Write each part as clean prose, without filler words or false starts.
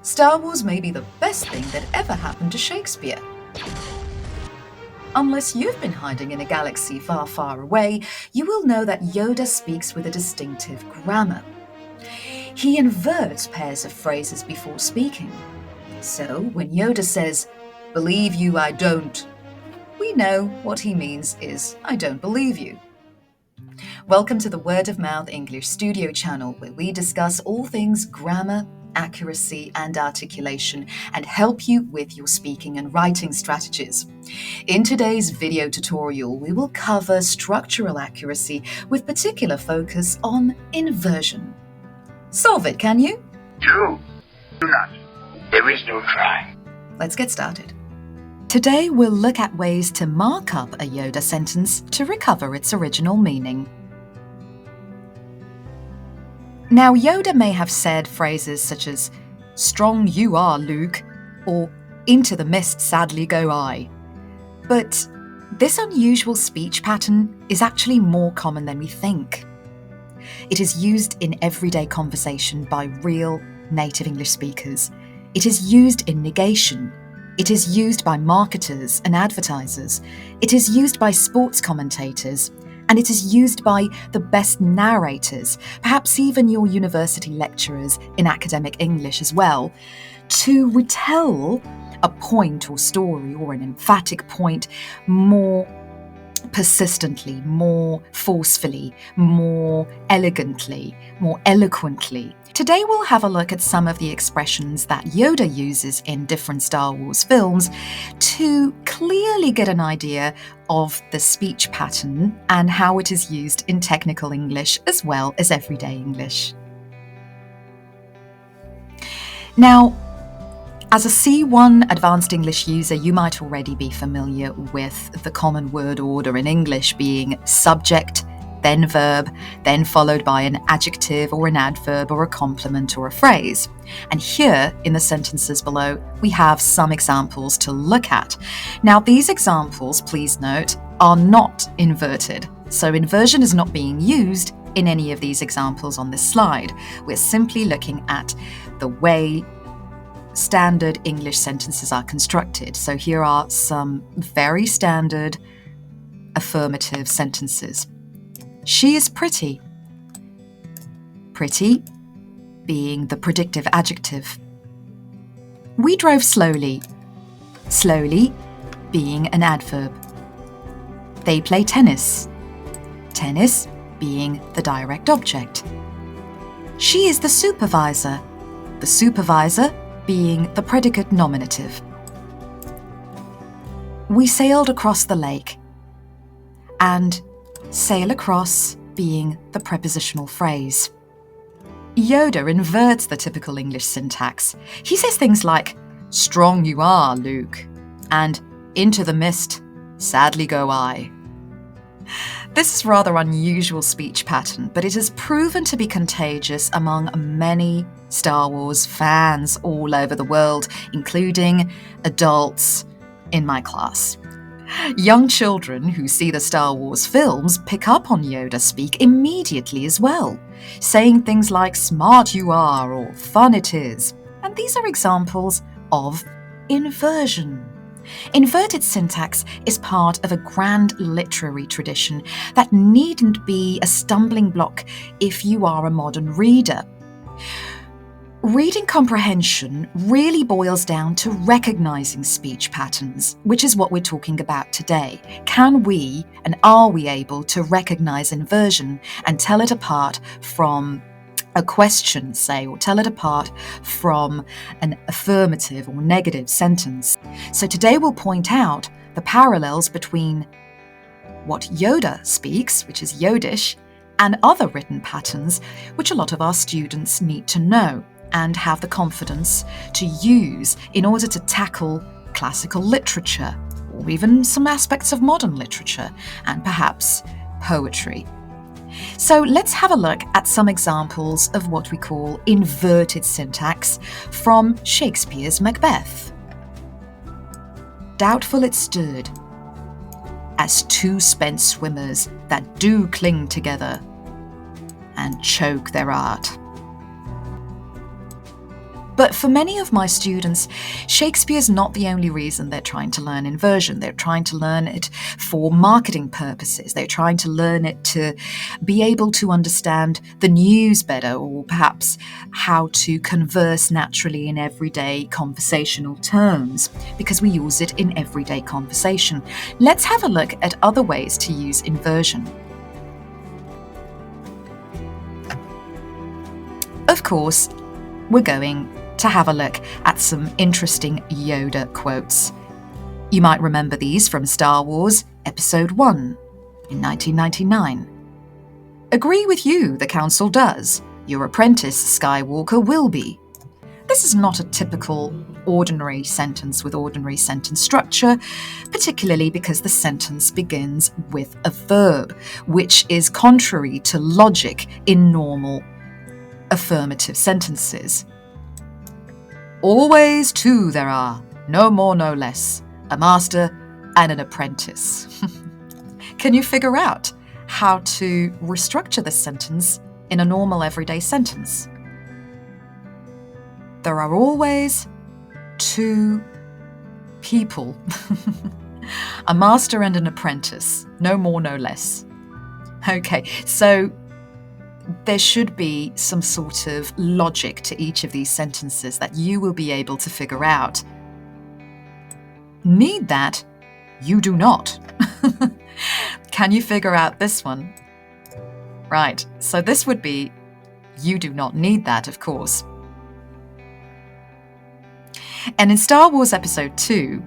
Star Wars may be the best thing that ever happened to Shakespeare. Unless you've been hiding in a galaxy far, far away, you will know that Yoda speaks with a distinctive grammar. He inverts pairs of phrases before speaking. So when Yoda says, "Believe you, I don't," we know what he means is, "I don't believe you." Welcome to the Word of Mouth English Studio channel, where we discuss all things grammar, accuracy and articulation and help you with your speaking and writing strategies. In today's video tutorial, we will cover structural accuracy with particular focus on inversion. Solve it, can you? Do not. There is no try. Let's get started. Today we'll look at ways to mark up a Yoda sentence to recover its original meaning. Now, Yoda may have said phrases such as, "Strong you are, Luke," or "Into the mist sadly go I." But this unusual speech pattern is actually more common than we think. It is used in everyday conversation by real native English speakers. It is used in negation. It is used by marketers and advertisers. It is used by sports commentators. And it is used by the best narrators, perhaps even your university lecturers in academic English as well, to retell a point or story or an emphatic point more persistently, more forcefully, more elegantly, more eloquently. Today we'll have a look at some of the expressions that Yoda uses in different Star Wars films to clearly get an idea of the speech pattern and how it is used in technical English as well as everyday English. Now, as a C1 Advanced English user, you might already be familiar with the common word order in English being subject, then verb, then followed by an adjective or an adverb or a complement or a phrase. And here in the sentences below, we have some examples to look at. Now, these examples, please note, are not inverted. So inversion is not being used in any of these examples on this slide. We're simply looking at the way standard English sentences are constructed. So here are some very standard affirmative sentences. She is pretty. Pretty being the predictive adjective. We drove slowly. Slowly being an adverb. They play tennis. Tennis being the direct object. She is the supervisor. The supervisor being the predicate nominative. We sailed across the lake. And sail across being the prepositional phrase. Yoda inverts the typical English syntax. He says things like, "Strong you are, Luke," and "Into the mist sadly go I." This is rather unusual speech pattern, but it has proven to be contagious among many Star Wars fans all over the world, including adults in my class. Young children who see the Star Wars films pick up on Yoda speak immediately as well, saying things like "smart you are" or "fun it is." And these are examples of inversion. Inverted syntax is part of a grand literary tradition that needn't be a stumbling block if you are a modern reader. Reading comprehension really boils down to recognizing speech patterns, which is what we're talking about today. Can we and are we able to recognize inversion and tell it apart from a question, say, or tell it apart from an affirmative or negative sentence? So today we'll point out the parallels between what Yoda speaks, which is Yodish, and other written patterns, which a lot of our students need to know and have the confidence to use in order to tackle classical literature, or even some aspects of modern literature, and perhaps poetry. So let's have a look at some examples of what we call inverted syntax from Shakespeare's Macbeth. Doubtful it stood, as two spent swimmers that do cling together and choke their art. But for many of my students, Shakespeare's not the only reason they're trying to learn inversion. They're trying to learn it for marketing purposes. They're trying to learn it to be able to understand the news better, or perhaps how to converse naturally in everyday conversational terms, because we use it in everyday conversation. Let's have a look at other ways to use inversion. Of course, we're going to have a look at some interesting Yoda quotes. You might remember these from Star Wars Episode 1 in 1999. Agree with you, the Council does. Your apprentice, Skywalker, will be. This is not a typical ordinary sentence with ordinary sentence structure, particularly because the sentence begins with a verb, which is contrary to logic in normal affirmative sentences. Always two there are, no more, no less, a master and an apprentice. Can you figure out how to restructure this sentence in a normal everyday sentence? There are always two people, a master and an apprentice, no more, no less. Okay, so there should be some sort of logic to each of these sentences that you will be able to figure out. Need that? You do not. Can you figure out this one? Right, so this would be, you do not need that, of course. And in Star Wars Episode 2,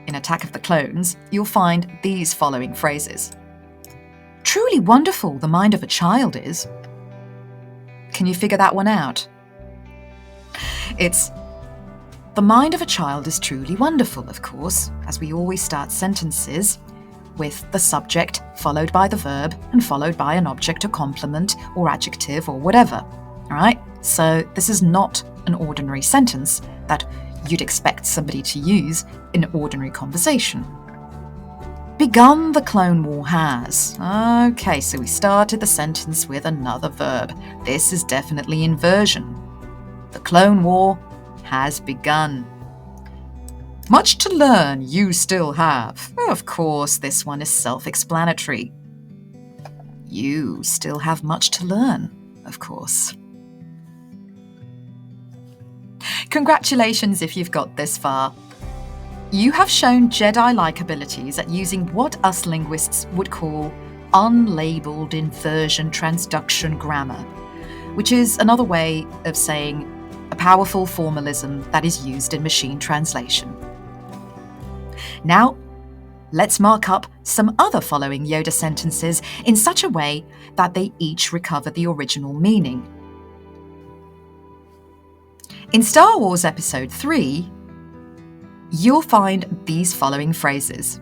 in Attack of the Clones, you'll find these following phrases. Truly wonderful the mind of a child is. Can you figure that one out? It's, the mind of a child is truly wonderful, of course, as we always start sentences with the subject followed by the verb and followed by an object or complement or adjective or whatever. All right? So this is not an ordinary sentence that you'd expect somebody to use in ordinary conversation. Begun the Clone War has. Okay, so we started the sentence with another verb. This is definitely inversion. The Clone War has begun. Much to learn you still have. Of course, this one is self-explanatory. You still have much to learn, of course. Congratulations if you've got this far. You have shown Jedi-like abilities at using what us linguists would call unlabeled inversion transduction grammar, which is another way of saying a powerful formalism that is used in machine translation. Now, let's mark up some other following Yoda sentences in such a way that they each recover the original meaning. In Star Wars Episode 3, you'll find these following phrases.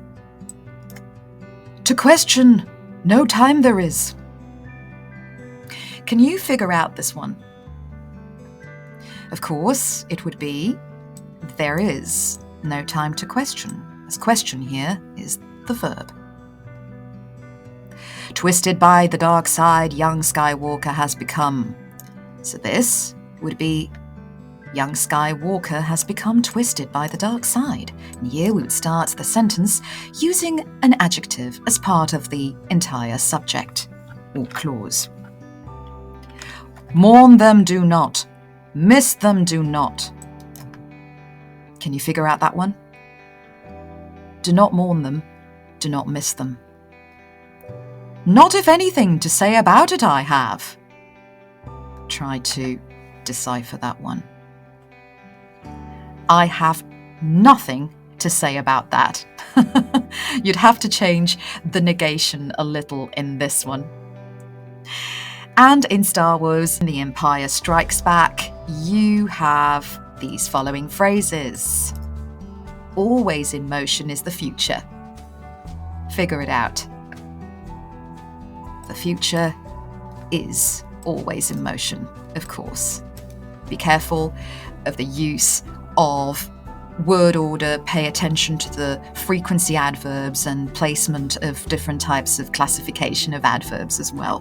To question, no time there is. Can you figure out this one? Of course, it would be, there is no time to question, as question here is the verb. Twisted by the dark side, young Skywalker has become. So this would be, young Skywalker has become twisted by the dark side. And here we would start the sentence using an adjective as part of the entire subject or clause. Mourn them do not. Miss them do not. Can you figure out that one? Do not mourn them. Do not miss them. Not if anything to say about it I have. Try to decipher that one. I have nothing to say about that. You'd have to change the negation a little in this one. And in Star Wars, The Empire Strikes Back, you have these following phrases. Always in motion is the future. Figure it out. The future is always in motion, of course. Be careful of the use of word order, pay attention to the frequency adverbs and placement of different types of classification of adverbs as well.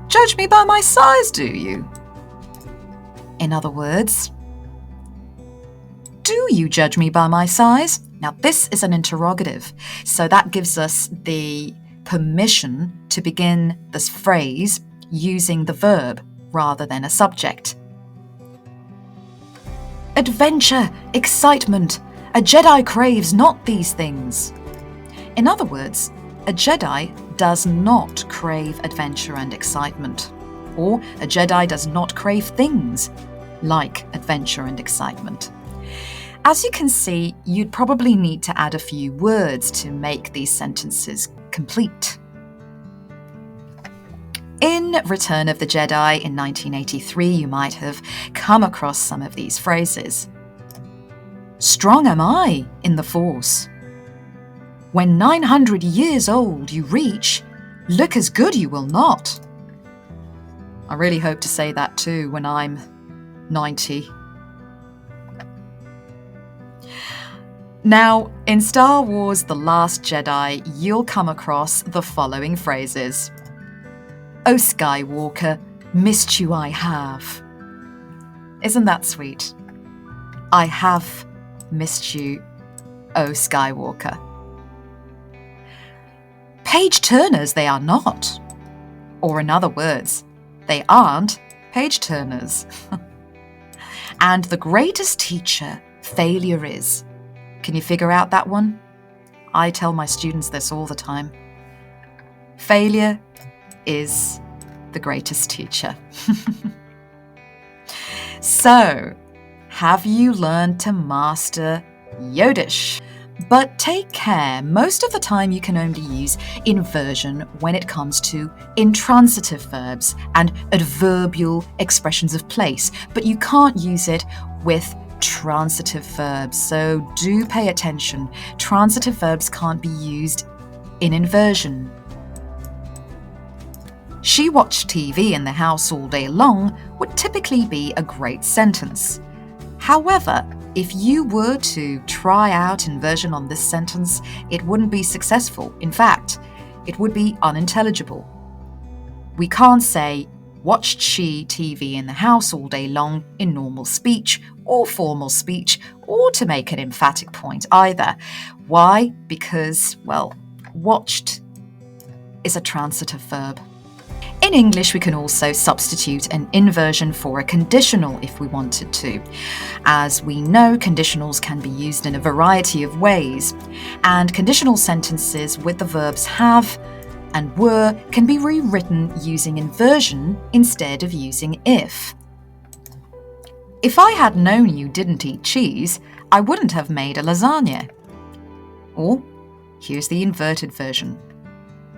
Judge me by my size, do you? In other words, do you judge me by my size? Now, this is an interrogative, so that gives us the permission to begin this phrase using the verb rather than a subject. Adventure, excitement. A Jedi craves not these things. In other words, a Jedi does not crave adventure and excitement, or a Jedi does not crave things like adventure and excitement. As you can see, you'd probably need to add a few words to make these sentences complete. In Return of the Jedi in 1983, you might have come across some of these phrases. Strong am I in the Force. When 900 years old you reach, look as good you will not. I really hope to say that too when I'm 90. Now, in Star Wars The Last Jedi, you'll come across the following phrases. Oh Skywalker, missed you I have. Isn't that sweet? I have missed you, oh Skywalker. Page turners they are not. Or in other words, they aren't page turners. And the greatest teacher failure is. Can you figure out that one? I tell my students this all the time. Failure is the greatest teacher. So, have you learned to master Yodish? But take care, most of the time you can only use inversion when it comes to intransitive verbs and adverbial expressions of place, but you can't use it with transitive verbs, so do pay attention. Transitive verbs can't be used in inversion. She watched TV in the house all day long would typically be a great sentence. However, if you were to try out inversion on this sentence, it wouldn't be successful. In fact, it would be unintelligible. We can't say, watched she TV in the house all day long in normal speech or formal speech, or to make an emphatic point either. Why? Because, well, watched is a transitive verb. In English, we can also substitute an inversion for a conditional if we wanted to. As we know, conditionals can be used in a variety of ways, and conditional sentences with the verbs have and were can be rewritten using inversion instead of using if. If I had known you didn't eat cheese, I wouldn't have made a lasagna. Or, here's the inverted version.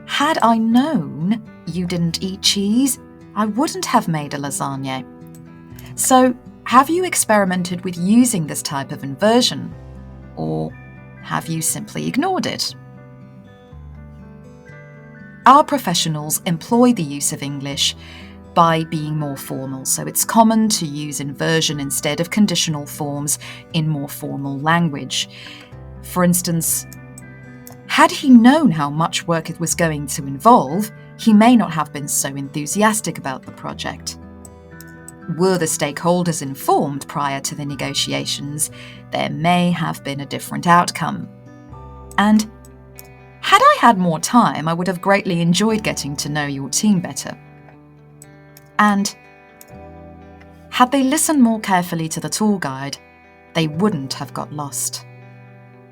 Had I known you didn't eat cheese, I wouldn't have made a lasagna. So, have you experimented with using this type of inversion? Or have you simply ignored it? Our professionals employ the use of English by being more formal, so it's common to use inversion instead of conditional forms in more formal language. For instance, had he known how much work it was going to involve, he may not have been so enthusiastic about the project. Were the stakeholders informed prior to the negotiations, there may have been a different outcome. And had I had more time, I would have greatly enjoyed getting to know your team better. And had they listened more carefully to the tour guide, they wouldn't have got lost.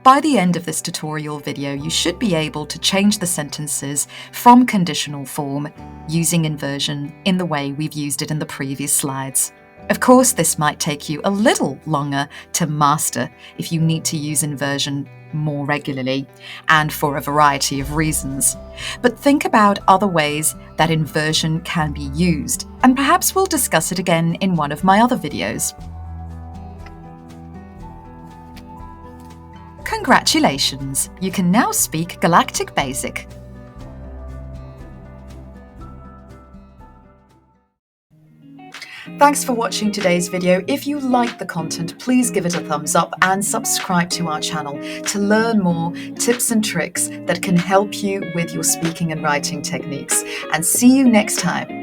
By the end of this tutorial video, you should be able to change the sentences from conditional form using inversion in the way we've used it in the previous slides. Of course, this might take you a little longer to master if you need to use inversion more regularly and for a variety of reasons. But think about other ways that inversion can be used, and perhaps we'll discuss it again in one of my other videos. Congratulations! You can now speak Galactic Basic. Thanks for watching today's video. If you like the content, please give it a thumbs up and subscribe to our channel to learn more tips and tricks that can help you with your speaking and writing techniques. And see you next time.